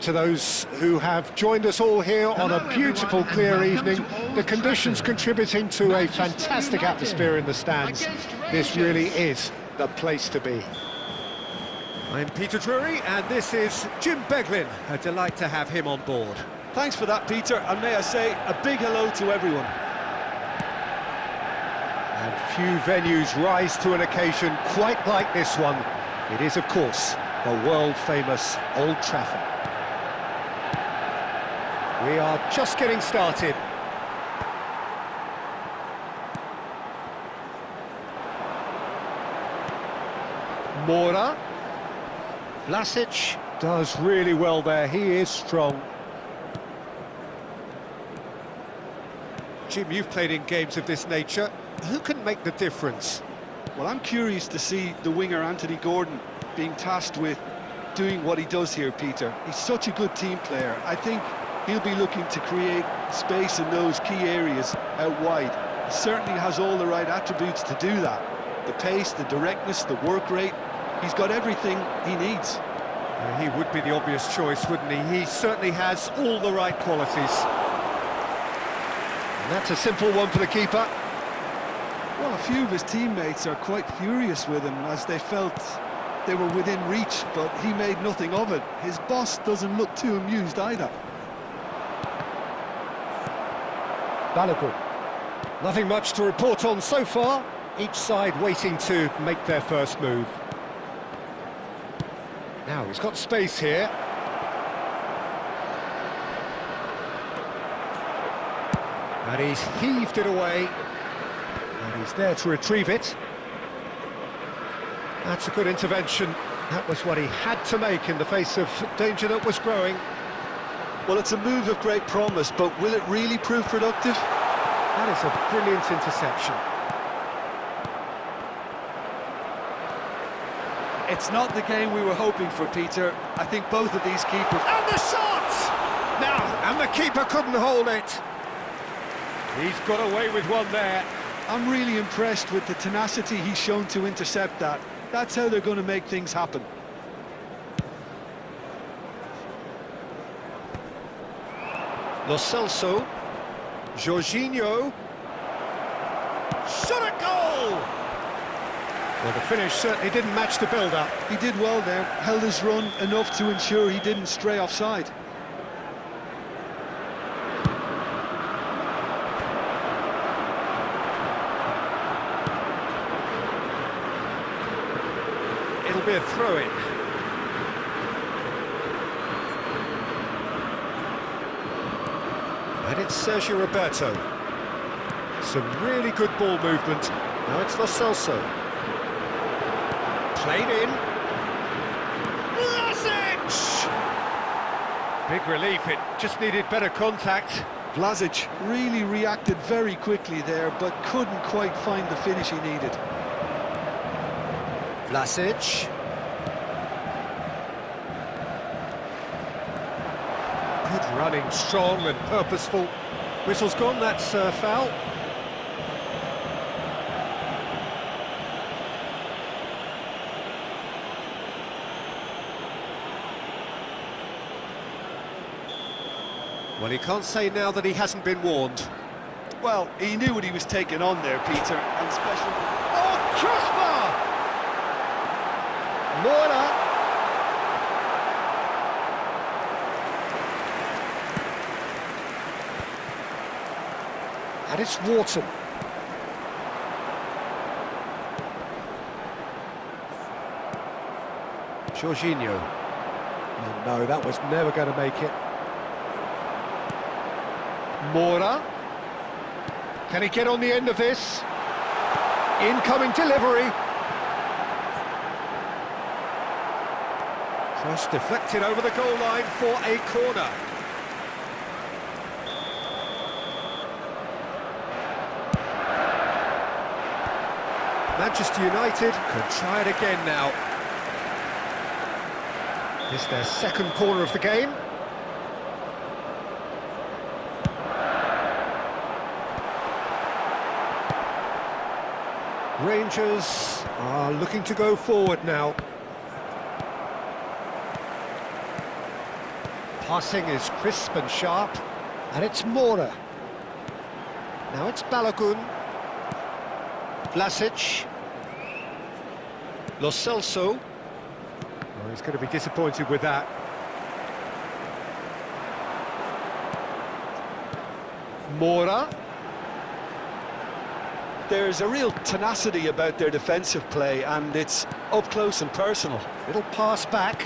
to those who have joined us all here on a beautiful, clear evening. The conditions contributing to a fantastic atmosphere in the stands. This really is the place to be. I'm Peter Drury, and this is Jim Beglin. A delight to have him on board. Thanks for that, Peter, and may I say a big hello to everyone. And few venues rise to an occasion quite like this one. It is, of course, the world-famous Old Trafford. We are just getting started. Moura. Vlasic does really well there, he is strong. Jim, you've played in games of this nature. Who can make the difference? Well, I'm curious to see the winger Anthony Gordon being tasked with doing what he does here, Peter. He's such a good team player. I think he'll be looking to create space in those key areas out wide. He certainly has all the right attributes to do that. The pace, the directness, the work rate. He's got everything he needs. He would be the obvious choice, wouldn't he? He certainly has all the right qualities. And that's a simple one for the keeper. Well, a few of his teammates are quite furious with him as they felt they were within reach, but he made nothing of it. His boss doesn't look too amused either. Balogun. Nothing much to report on so far. Each side waiting to make their first move. Now he's got space here. And he's heaved it away. And he's there to retrieve it. That's a good intervention. That was what he had to make in the face of danger that was growing. Well, it's a move of great promise, but will it really prove productive? That is a brilliant interception. It's not the game we were hoping for, Peter. I think both of these keepers... And the shot! Now, and the keeper couldn't hold it. He's got away with one there. I'm really impressed with the tenacity he's shown to intercept that. That's how they're going to make things happen. Lo Celso. Jorginho. Shot at goal! Well, the finish certainly didn't match the build-up. He did well there, held his run enough to ensure he didn't stray offside. It'll be a throw-in. And it's Sergio Roberto. Some really good ball movement. Now it's Lo Celso. Played in. Vlasic! Big relief, it just needed better contact. Vlasic really reacted very quickly there, but couldn't quite find the finish he needed. Vlasic. Good running, strong and purposeful. Whistle's gone, that's foul. Well, he can't say now that he hasn't been warned. Well, he knew what he was taking on there, Peter, and special... Oh, crossbar! Moura. And it's Wharton. Jorginho. Oh, no, that was never going to make it. Moura. Can he get on the end of this? Incoming delivery. Cross deflected over the goal line for a corner. Manchester United can try it again now. It's their second corner of the game. Rangers are looking to go forward now. Passing is crisp and sharp, and it's Mora. Now it's Balogun. Vlasic. Lo Celso. Oh, he's going to be disappointed with that. Mora. There's a real tenacity about their defensive play, and it's up close and personal. Little pass back.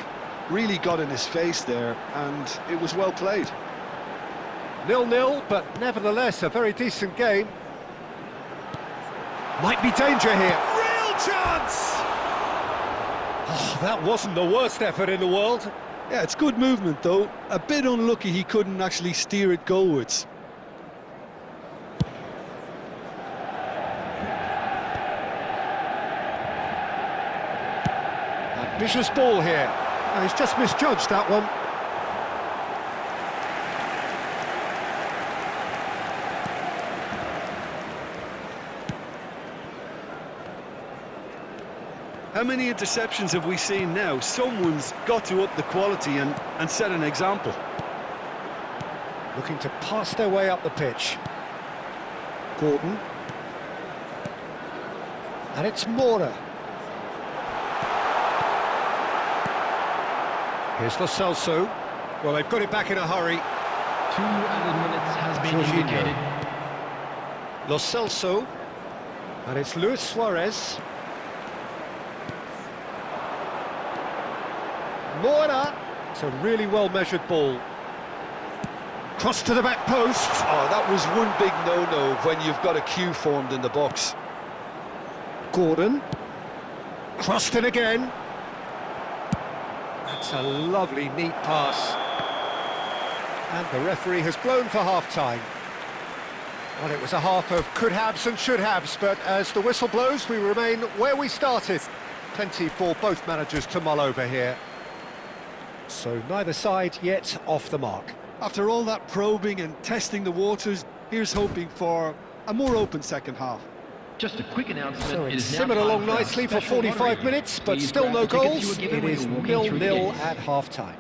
Really got in his face there, and it was well played. 0-0, but nevertheless a very decent game. Might be danger here. Real chance! Oh, that wasn't the worst effort in the world. Yeah, it's good movement though. A bit unlucky he couldn't actually steer it goalwards. Ambitious ball here. Oh, he's just misjudged that one. How many interceptions have we seen now? Someone's got to up the quality and set an example. Looking to pass their way up the pitch. Gordon. And it's Mora. Here's Lo Celso. Well, they've got it back in a hurry. 2 added minutes has been indicated. Lo Celso. And it's Luis Suarez. Mora. It's a really well-measured ball. Cross to the back post. Oh, that was one big no-no when you've got a queue formed in the box. Gordon. Crossed in again. That's a lovely, neat pass. And the referee has blown for half-time. Well, it was a half of could-haves and should-haves, but as the whistle blows, we remain where we started. Plenty for both managers to mull over here. So neither side yet off the mark. After all that probing and testing the waters, here's hoping for a more open second half. Just a quick announcement. So it it's is now simmered time along for our nicely for special 45 lottery. minutes, but Please still grab no the tickets goals. you were It given is when you were walking through the 0-0 gates. at half-time.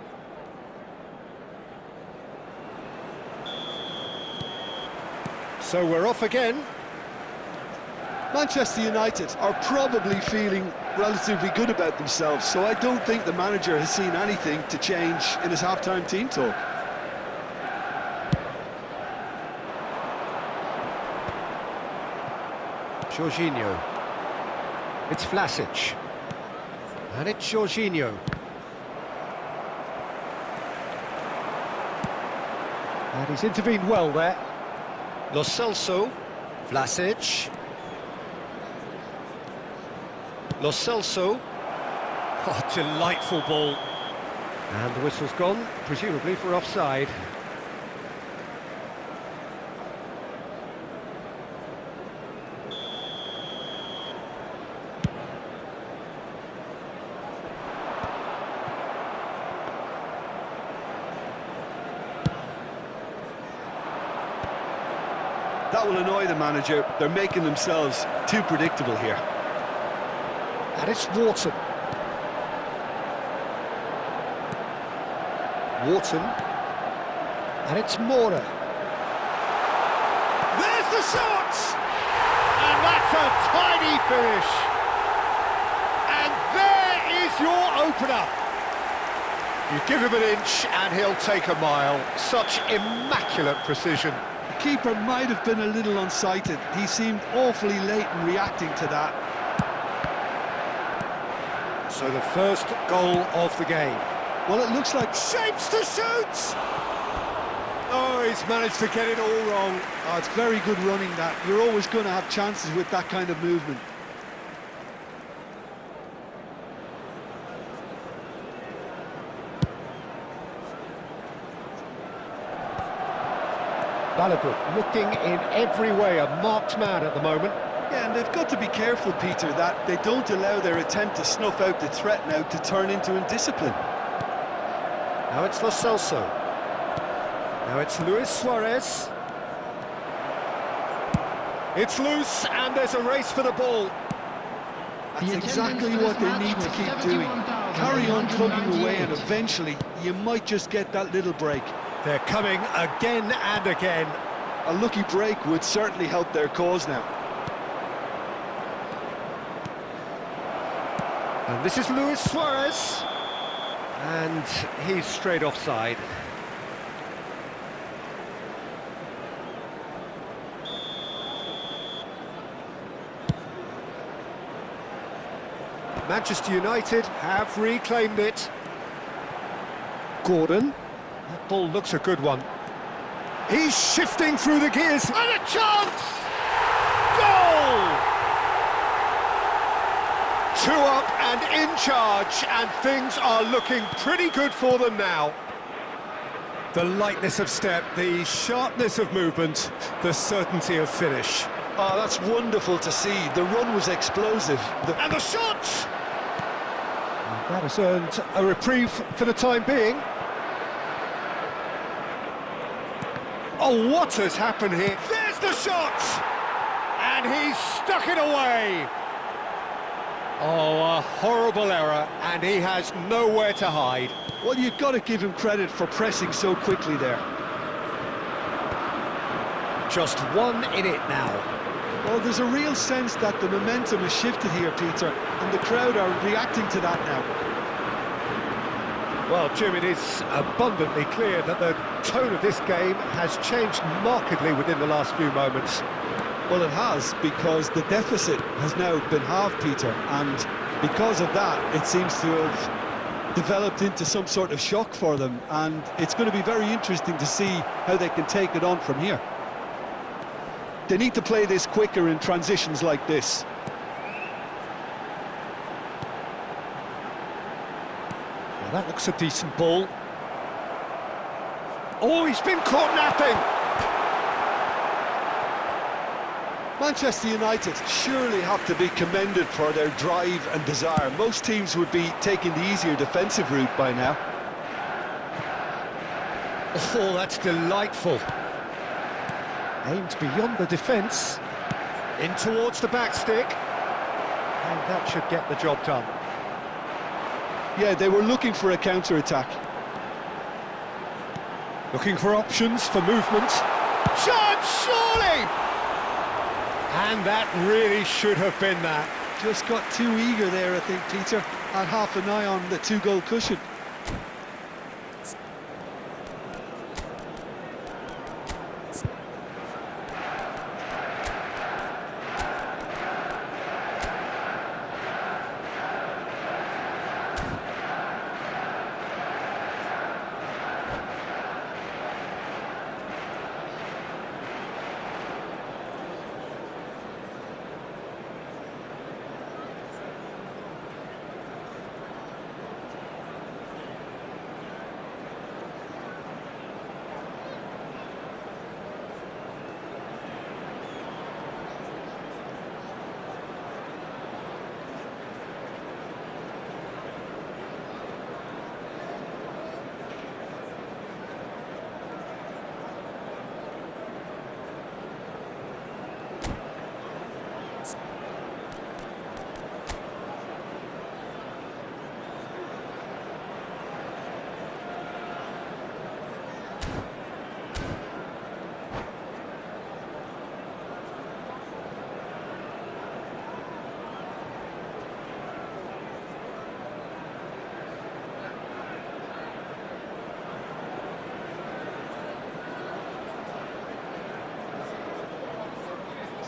So we're off again. Manchester United are probably feeling relatively good about themselves, so I don't think the manager has seen anything to change in his half-time team talk. Jorginho. It's Vlasic. And it's Jorginho. And he's intervened well there. Lo Celso. Vlasic. Lo Celso. Oh, delightful ball. And the whistle's gone, presumably for offside. That will annoy the manager. They're making themselves too predictable here. And it's Wharton. Wharton. And it's Mora. There's the shot! And that's a tiny finish. And there is your opener. You give him an inch and he'll take a mile. Such immaculate precision. The keeper might have been a little unsighted. He seemed awfully late in reacting to that. So the first goal of the game. Well, it looks like... Shapes to shoot! Oh, he's managed to get it all wrong. Oh, it's very good running that. You're always going to have chances with that kind of movement. Balogun looking in every way a marked man at the moment. Yeah, and they've got to be careful, Peter, that they don't allow their attempt to snuff out the threat now to turn into indiscipline. Now it's Lo Celso. Now it's Luis Suarez. It's loose and there's a race for the ball. That's exactly what they need to keep doing. Carry on plugging away and eventually you might just get that little break. They're coming again and again. A lucky break would certainly help their cause now. And this is Luis Suarez. And he's straight offside. Manchester United have reclaimed it. Gordon. That ball looks a good one. He's shifting through the gears. And a chance! Goal! 2 up and in charge, and things are looking pretty good for them now. The lightness of step, the sharpness of movement, the certainty of finish. Oh, that's wonderful to see. The run was explosive. And the shot! That has earned a reprieve for the time being. Oh, what has happened here? There's the shot! And he's stuck it away! Oh, a horrible error, and he has nowhere to hide. Well, you've got to give him credit for pressing so quickly there. Just one in it now. Well, there's a real sense that the momentum has shifted here, Peter, and the crowd are reacting to that now. Well, Jim, it is abundantly clear that the tone of this game has changed markedly within the last few moments. Well, it has, because the deficit has now been halved, Peter, and because of that, it seems to have developed into some sort of shock for them, and it's going to be very interesting to see how they can take it on from here. They need to play this quicker in transitions like this. Well, that looks a decent ball. Oh, he's been caught napping! Manchester United surely have to be commended for their drive and desire. Most teams would be taking the easier defensive route by now. Oh, that's delightful. Aimed beyond the defence, in towards the back stick, and that should get the job done. Yeah, they were looking for a counter-attack. Looking for options for movement. Chance, surely! And that really should have been that. Just got too eager there, I think, Peter. Had half an eye on the 2-goal cushion.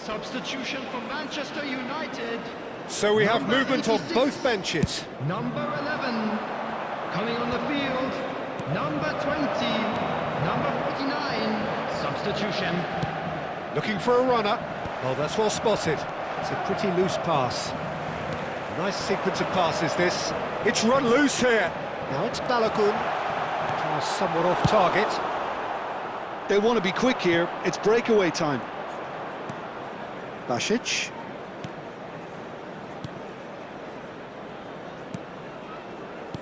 Substitution for Manchester United. So we have Number movement on 86. both benches. Number 11. Coming on the field. Number 20. Number 49. Substitution. Looking for a runner. Well, that's well spotted. It's a pretty loose pass. A nice sequence of passes, this. It's run loose here. Now it's Balogun. Somewhat off target. They want to be quick here. It's breakaway time. Basic.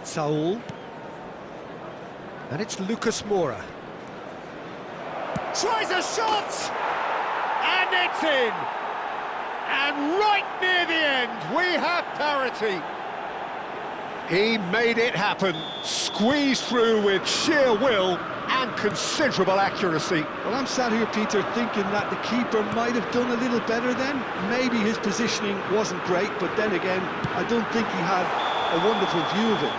Saul. And it's Lucas Moura. Tries a shot! And it's in! And right near the end, we have parity. He made it happen, squeezed through with sheer will and considerable accuracy. Well, I'm sat here, Peter, thinking that the keeper might have done a little better then. Maybe his positioning wasn't great, but then again, I don't think he had a wonderful view of it.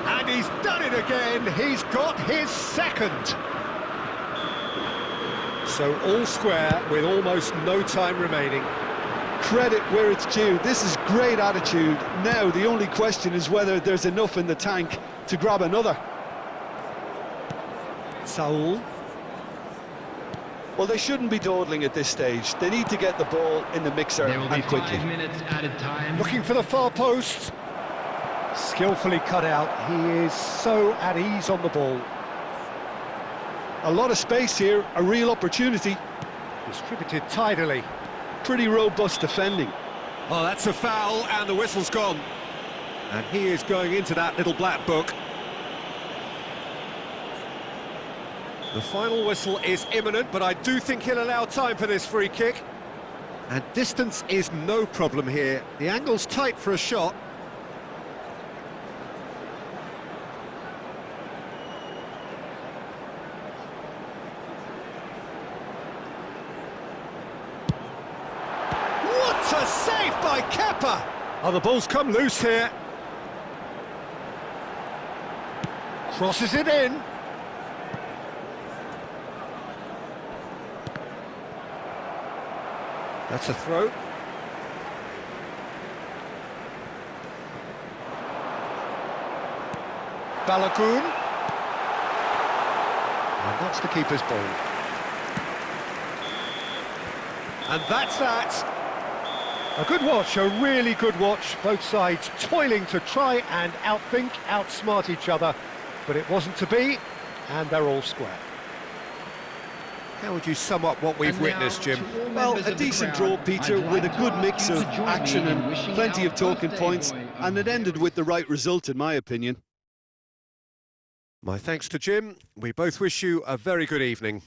And he's done it again, he's got his second. So all square with almost no time remaining. Credit where it's due. This is great attitude. Now the only question is whether there's enough in the tank to grab another. Saul. Well, they shouldn't be dawdling at this stage. They need to get the ball in the mixer There will be and quickly. 5 minutes added time. Looking for the far post. Skillfully cut out. He is so at ease on the ball. A lot of space here, a real opportunity. Distributed tidily. Pretty robust defending. Oh, that's a foul, and the whistle's gone. And he is going into that little black book. The final whistle is imminent, but I do think he'll allow time for this free kick. And distance is no problem here. The angle's tight for a shot. What a save by Kepa! Oh, the ball's come loose here. Crosses it in. That's a throw. Balogun. And that's the keeper's ball. And that's that. A good watch, a really good watch. Both sides toiling to try and outthink, outsmart each other. But it wasn't to be, and they're all square. How would you sum up what we've And witnessed, now Jim? to all Well, members a of the decent crowd, draw, Peter, I'd with a like to good ask mix you of to join action me in and wishing plenty our of talking birthday points, boy a and it ended with the right result, in my opinion. My thanks to Jim. We both wish you a very good evening.